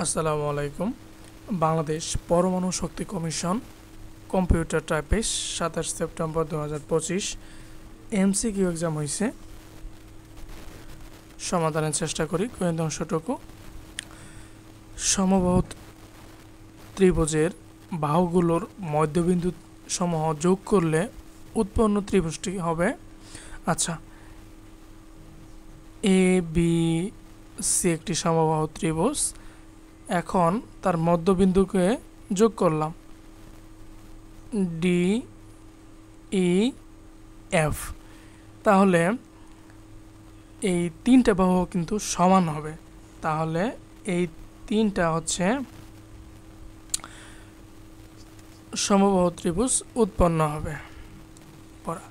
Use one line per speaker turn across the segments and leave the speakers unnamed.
আসসালামু আলাইকুম। বাংলাদেশ পরমাণু শক্তি commission computer typist 27 September 2025 MCQ exam হয়েছে। সমাধানের চেষ্টা করি। গোয়েন্দ অংশটুকু সমবাহু ত্রিভুজের বাহুগুলোর মধ্যবিন্দু সমূহ যোগ করলে উৎপন্ন ত্রিভুজটি হবে। আচ্ছা, এ বি সি একটি সমবাহু ত্রিভুজ। এখন তার মধ্যবিন্দুকে যোগ করলাম ডি ই এফ, তাহলে এই তিনটা বাহু কিন্তু সমান হবে। তাহলে এই তিনটা হচ্ছে সমবাহু ত্রিভুজ উৎপন্ন হবে। পড়া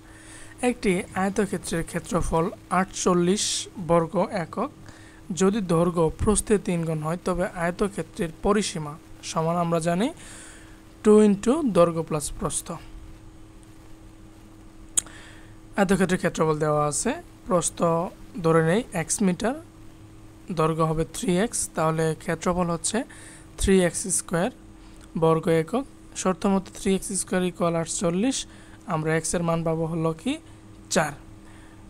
একটি আয়তক্ষেত্রের ক্ষেত্রফল 48 বর্গ একক। যদি দৈর্ঘ্য প্রস্থে 3 গুণ হয় তবে আয়তক্ষেত্রের পরিসীমা সমান আমরা জানি 2 ইন্টু দৈর্ঘ্য প্লাস প্রস্থ। আয়তক্ষেত্রের ক্ষেত্রফল দেওয়া আছে, প্রস্থ ধরে নেই এক্স মিটার, দৈর্ঘ্য হবে 3x, তাহলে ক্ষেত্রফল হচ্ছে 3x স্কোয়ার বর্গ একক। শর্ত মতো 3x স্কোয়ার ইকুয়াল 48, আমরা x এর মান পাবো হলো কি 4।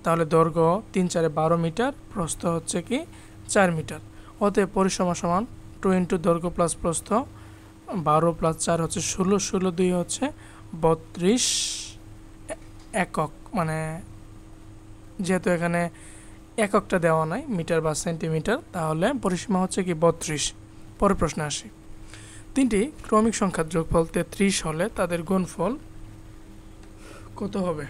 তাহলে দৈর্ঘ্য 3 4 12 মিটার, প্রস্থ হচ্ছে কি 4 মিটার। অতএব পরিসীমা সমান 2 ইন্টু দৈর্ঘ্য প্লাস প্রস্থ, 12 প্লাস 4 হচ্ছে 16, 16 2 হচ্ছে 32 একক। মানে যেহেতু এখানে এককটা দেওয়া নাই মিটার বা সেন্টিমিটার, তাহলে পরিসীমা হচ্ছে কি 32। পরের প্রশ্নে আসি। তিনটি ক্রমিক সংখ্যার যোগফল 33 হলে তাদের গুণফল কত হবে?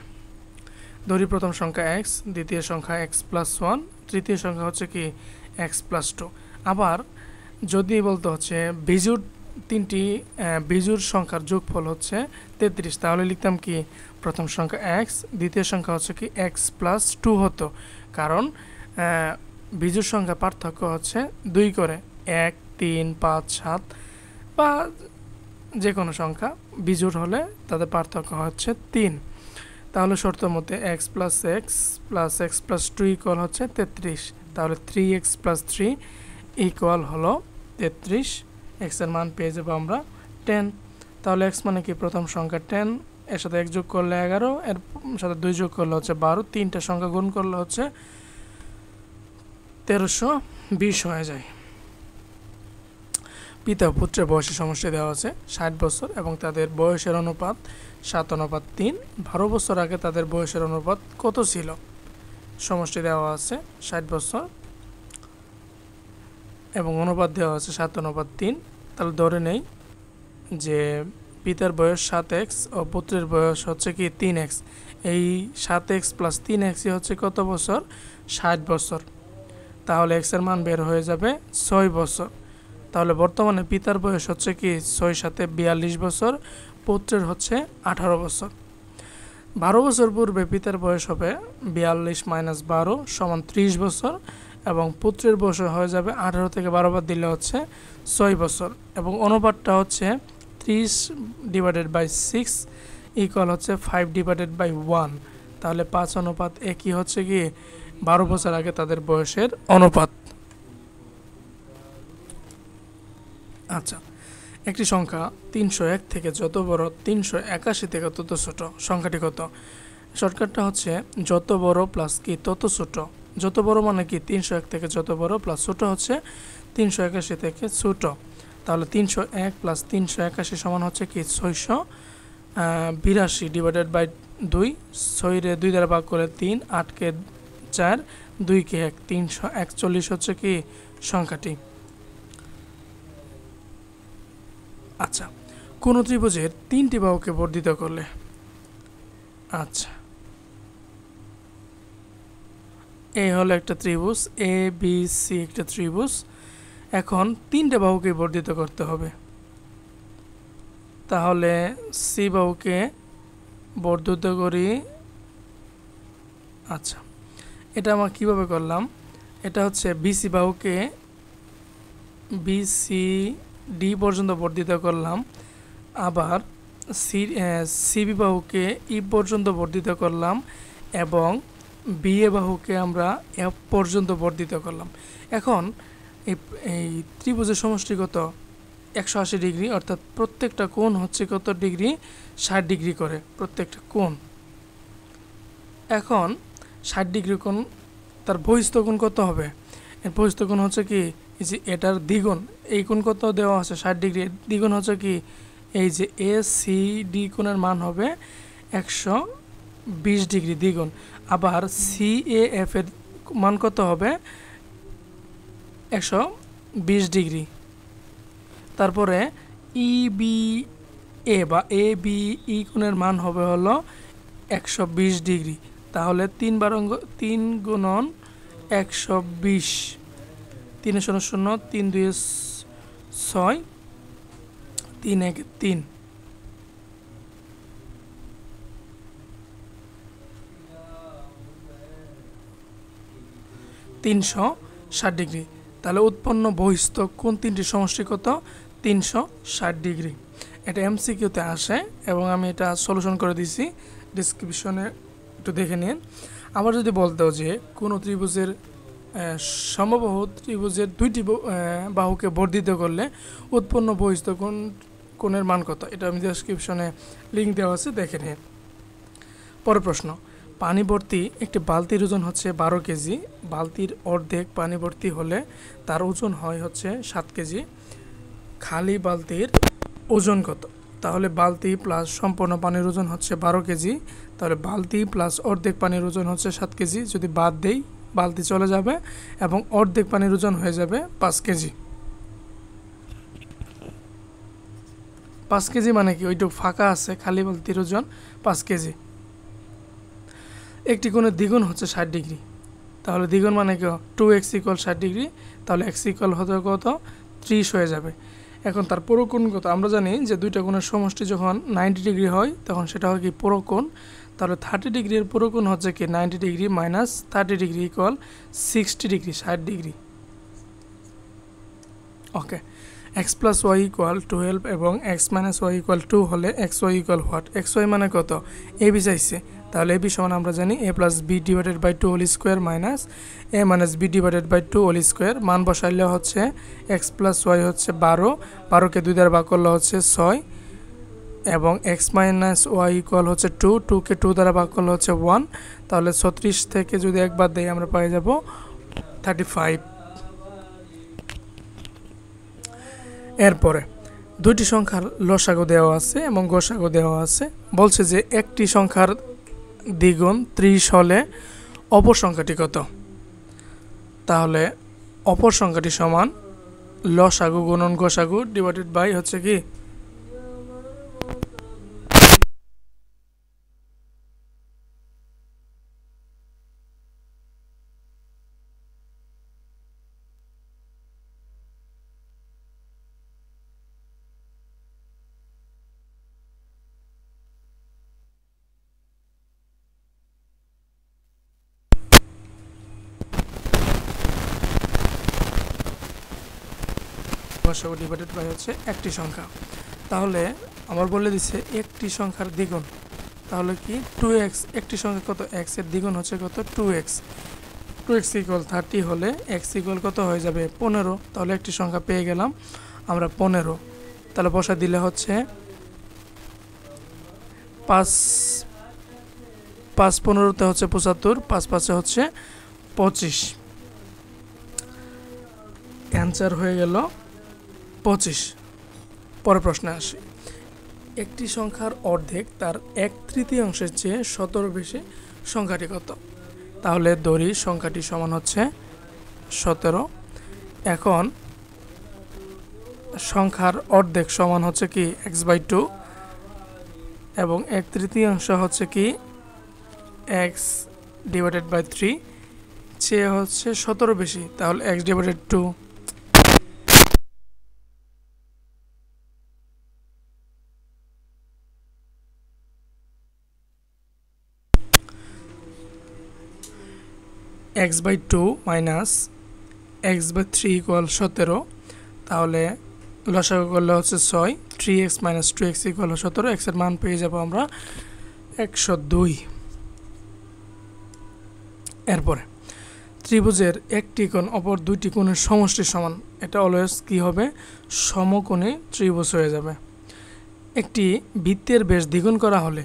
ধরি প্রথম সংখ্যা x, দ্বিতীয় সংখ্যা x প্লাস 1, তৃতীয় সংখ্যা হচ্ছে কি x প্লাস 2। আবার যদি বলতে হচ্ছে তিনটি বিজোড় সংখ্যার যোগফল হচ্ছে 33, তাহলে লিখতাম কি প্রথম সংখ্যা x, দ্বিতীয় সংখ্যা হচ্ছে কি x প্লাস 2 হতো, কারণ বিজোড় সংখ্যা পার্থক্য হচ্ছে 2 করে, 1 3 5 7 বা যে কোনো সংখ্যা বিজোড় হলে তাদের পার্থক্য হচ্ছে 3। তাহলে শর্ত মতে x plus x plus 2 equal হচ্ছে 33, তাহলে 3x প্লাস 3 ইকুয়াল হলো 33। x এর মান পেয়ে যাবো আমরা 10। তাহলে x মানে কি প্রথম সংখ্যা 10, এর সাথে 1 যোগ করলে 11, এর সাথে 2 যোগ করলে হচ্ছে 12, তিনটা সংখ্যা গুণ করলে হচ্ছে 1320 হয়ে যায়। পিতা ও পুত্রের বয়সের সমষ্টি দেওয়া আছে 60 বছর এবং তাদের বয়সের অনুপাত 7:3। 12 বছর আগে তাদের বয়সের অনুপাত কত ছিল? সমষ্টি দেওয়া আছে 60 বছর এবং অনুপাত দেওয়া আছে 7:3। তাহলে ধরে নেই যে পিতার বয়স 7x ও পুত্রের বয়স হচ্ছে কি 3x। এই 7x প্লাস 3x হচ্ছে কত বছর? 60 বছর। তাহলে x এর মান বের হয়ে যাবে 6 বছর। তাহলে বর্তমানে পিতার বয়স হচ্ছে কি 6 7 42 বছর, পুত্রের হচ্ছে 18 বছর। 12 বছর পূর্বে পিতার বয়স হবে 42 মাইনাস 12 সমান 30 বছর এবং পুত্রের বয়স হয়ে যাবে 18 থেকে 12 বাদ দিলে হচ্ছে 6 বছর এবং অনুপাতটা হচ্ছে 30 ডিভাইডেড বাই 6 ইকুয়াল হচ্ছে 5 ডিভাইডেড বাই 1। তাহলে 5:1 হচ্ছে কি 12 বছর আগে তাদের বয়সের অনুপাত। আচ্ছা, একটি সংখ্যা 301 থেকে যত বড় 381 থেকে তত ছোট, সংখ্যাটি কত? শর্টকাটটা হচ্ছে যত বড় প্লাস কি তত ছোট। যত বড় মানে কি 301 থেকে যত বড়, প্লাস ছোট হচ্ছে 381 থেকে ছোট। তাহলে 301 প্লাস 381 সমান হচ্ছে কি 682 ডিভাইডেড বাই 2। 6 রে 2 দ্বারা ভাগ করে 3, 8 কে 4, 2 কে 1, 341 হচ্ছে কি সংখ্যাটি। আচ্ছা, কোন ত্রিভুজের 3টি বাহুকে বর্ধিত করলে, আচ্ছা এই হলো একটা ত্রিভুজ, এ বি সি একটা ত্রিভুজ। এখন 3টে বাহুকে বর্ধিত করতে হবে, তাহলে সি বাহুকে বর্ধিত করি। আচ্ছা, এটা আমরা কিভাবে করলাম? এটা হচ্ছে বিসি বাহুকে বিসি ডি পর্যন্ত বর্ধিত করলাম, আবার সিবি বাহুকে ই পর্যন্ত বর্ধিত করলাম এবং বিএ বাহুকে আমরা এফ পর্যন্ত বর্ধিত করলাম। এখন এই এই ত্রিভুজের সমষ্টি কত 180 ডিগ্রি, অর্থাৎ প্রত্যেকটা কোণ হচ্ছে কত ডিগ্রি 60 ডিগ্রি করে প্রত্যেকটা কোণ। এখন 60 ডিগ্রি কোণ তার বহিস্থ কোণ কত হবে? এর বহিস্থ কোণ হচ্ছে কি এই যে এটার দ্বিগুণ, এই কোণ কত দেওয়া আছে 60 ডিগ্রি, দ্বিগুণ হচ্ছে কি এই যে ACD কোণের মান হবে 120 ডিগ্রি দ্বিগুণ। আবার CAF এর মান কত হবে 120 ডিগ্রি। তারপরে EBA বা ABE কোণের মান হবে হলো 120 ডিগ্রি। তাহলে 3 গুণন 120, 3 শূন্য শূন্য, 3 2 6, 3 1 3, 360 ডিগ্রি। তাহলে উৎপন্ন বহিস্থ কোণ তিনটি সমষ্টি কত 360 ডিগ্রি। এটা MCQতে আসে এবং আমি এটা সলিউশন করে দিয়েছি, ডিসক্রিপশনে একটু দেখে নিন। আবার যদি বলতেও যে কোনো ত্রিভুজের সমবাহু ত্রিভুজের দুইটি বাহুকে বর্ধিত করলে উৎপন্ন বহিস্থ কোণের মান কত, এটা আমি ডেসক্রিপশনে লিঙ্ক দেওয়া আছে, দেখে নিন। পরের প্রশ্ন, পানি ভর্তি একটি বালতির ওজন হচ্ছে 12 কেজি। বালতির অর্ধেক পানি ভর্তি হলে তার ওজন হয় হচ্ছে 7 কেজি। খালি বালতির ওজন কত? তাহলে বালতি প্লাস সম্পূর্ণ পানির ওজন হচ্ছে 12 কেজি। তাহলে বালতি প্লাস অর্ধেক পানির ওজন হচ্ছে 7 কেজি। যদি বাদ দেই বালতি চলে যাবে এবং অর্ধেক পানির ওজন হয়ে যাবে 5 কেজি। 5 কেজি মানে কি ওইটুকু ফাঁকা আছে, খালি বালতির ওজন 5 কেজি। একটি কোণের দ্বিগুণ হচ্ছে 60 ডিগ্রি। তাহলে দ্বিগুণ মানে কি 2x = 60 ডিগ্রি। তাহলে x = হতে কত 30 হয়ে যাবে। এখন তার পুরোকোণ কত? আমরা জানি যে দুইটা কোণের সমষ্টি যখন 90 ডিগ্রি হয় তখন সেটা হয় কি পুরোকোণ। তাহলে 30 ডিগ্রির পুরোকোণ হচ্ছে কি 90 degree minus 30 degree = 60 degree, 60 degree. Okay, x + y = 12 এবং x - y = 2 হলে xy = হোয়াট? xy মানে কত? ab চাইছে। তাহলে ab সমান আমরা জানি a + b / 2 whole square minus a - b / 2 whole square. মান বসাইলে হচ্ছে x + y হচ্ছে 12, 12কে 2 দ্বারা ভাগ করলে হচ্ছে 6 এবং x - y = হচ্ছে 2, 2কে 2 দ্বারা ভাগ করলে হচ্ছে 1। তাহলে 36 থেকে যদি একবার দেই আমরা পেয়ে যাব 35। এরপরে দুইটি সংখ্যার লসাগু দেওয়া আছে এবং গসাগু দেওয়া আছে। বলছে যে একটি সংখ্যার দ্বিগুণ 30 হলে অপর সংখ্যাটি কত? তাহলে অপর সংখ্যাটি সমান লসাগু গুণন গসাগু ডিভাইডেড বাই হচ্ছে কি গসাগু ডিভাইডেড বাই হচ্ছে একটি সংখ্যা। তাহলে আমার বলে দিচ্ছে একটি সংখ্যার দ্বিগুণ, তাহলে কি 2x। একটি সংখ্যা কত? x এর দ্বিগুণ হচ্ছে কত 2x। 2x = 30 হলে x = কত হয়ে যাবে 15। তাহলে একটি সংখ্যা পেয়ে গেলাম আমরা 15। তাহলে বসা দিলে হচ্ছে 5 15তে হচ্ছে 75, 5 5 হচ্ছে 25। অ্যান্সার হয়ে গেল 25। পরের প্রশ্নে আসি, একটি সংখ্যার অর্ধেক তার 1/3 চেয়ে 17 বেশি, সংখ্যাটি কত? তাহলে ধরি সংখ্যাটি সমান হচ্ছে 17। এখন সংখ্যার অর্ধেক সমান হচ্ছে কি x/2 এবং 1/3 হচ্ছে কি x/3 চেয়ে হচ্ছে 17 বেশি, তাহলে x/2। x/2 minus x/3 = 17। তাহলে লসাগু করলে হচ্ছে 6। 3x - 2x = 17। x এর মান পেয়ে যাব আমরা 102। এরপরে ত্রিভুজের একটি কোণ অপর দুইটি কোণের সমষ্টির সমান, এটা অলওয়েজ কি হবে, সমকোণী ত্রিভুজ হয়ে যাবে। একটি বৃত্তের ব্যাস দ্বিগুণ করা হলে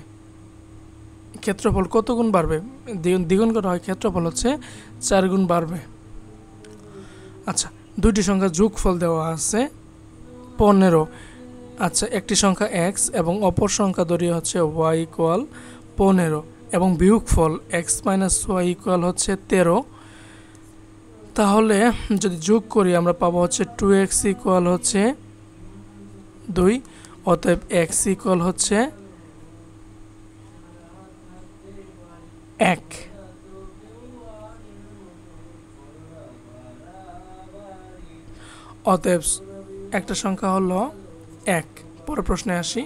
ক্ষেত্রফল কত গুণ বাড়বে? দ্বিগুণ করা হয়, ক্ষেত্রফল হচ্ছে 4 গুণ বাড়বে। আচ্ছা, দুইটি সংখ্যা যোগফল দেওয়া আছে 15। আচ্ছা, একটি সংখ্যা x এবং অপর সংখ্যা ধরি হচ্ছে y ইকুয়াল 15 এবং বিয়োগফল x মাইনাস y ইকুয়াল হচ্ছে 13। তাহলে যদি যোগ করি আমরা পাবো হচ্ছে 2x ইকুয়াল হচ্ছে 2, অতএব x ইকুয়াল হচ্ছে 1। অতএব একটা সংখ্যা হলো 1। পরের প্রশ্নে আসি।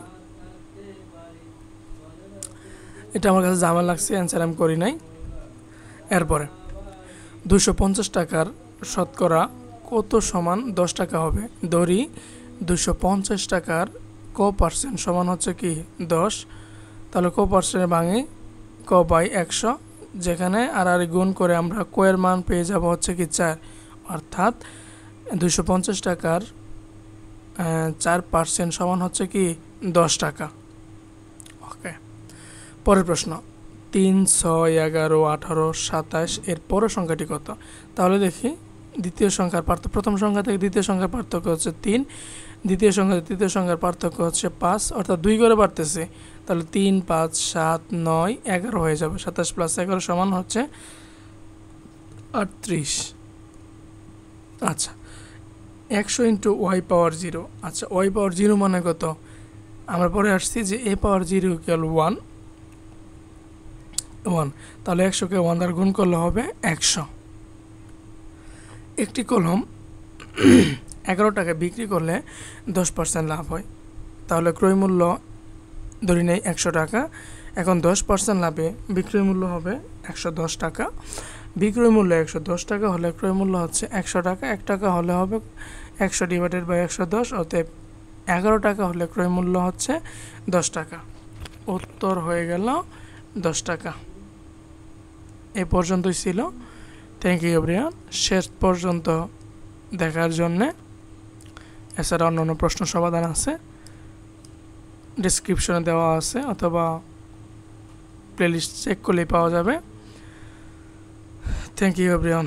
এটা আমার কাছে ঝামেলা লাগছে, অ্যান্সার আমি করি নাই। এরপরে 250 টাকার শতকরা কত সমান 10 টাকা হবে? ধরি 250 টাকার ক পার্সেন্ট সমান হচ্ছে কি 10, তাহলে ক পার্সেন্টে ভাঙি ক বাই 100, যেখানে আর গুণ করে আমরা ক এর মান পেয়ে যাব হচ্ছে কি 4, অর্থাৎ 250 টাকার 4% সমান হচ্ছে কি 10 টাকা। ওকে, পরের প্রশ্ন 3, 6, 11, 18, 27 এর পরের সংখ্যাটি কত? তাহলে দেখি দ্বিতীয় সংখ্যার পার্থক্য, প্রথম সংখ্যা থেকে দ্বিতীয় সংখ্যার পার্থক্য হচ্ছে 3, দ্বিতীয় সংখ্যা থেকে তৃতীয় সংখ্যার পার্থক্য হচ্ছে 5, অর্থাৎ 2 করে বাড়তেছে। তাহলে 3, 5, 7, 9, 11 হয়ে যাবে। 27 + 11 সমান হচ্ছে 38। আচ্ছা, 100 × y পাওয়ার 0। আচ্ছা, y পাওয়ার 0 মানে কত? আমরা পরে আসছি যে a পাওয়ার 0 ইকুয়াল 1। তাহলে 100কে 1 দ্বারা গুণ করলে হবে 100। একটি কলম 11 টাকা বিক্রি করলে 10% লাভ হয়, তাহলে ক্রয় মূল্য ধরি নেই 100 টাকা। এখন 10% লাভে বিক্রয় মূল্য হবে 110 টাকা। বিক্রয় মূল্য 110 টাকা হলে ক্রয় মূল্য হচ্ছে 100 টাকা। 1 টাকা হলে হবে 100 / 110, অতএব 11 টাকা হলে ক্রয় মূল্য হচ্ছে 10 টাকা। উত্তর হয়ে গেল 10 টাকা। এ পর্যন্তই ছিল। থ্যাংক ইউ এভরিওয়ান, শেষ পর্যন্ত দেখার জন্যে। এছাড়া অন্যান্য প্রশ্ন সমাধান আছে, ডিসক্রিপশনে দেওয়া আছে, অথবা প্লেলিস্ট চেক করলেই পাওয়া যাবে। Thank you everyone.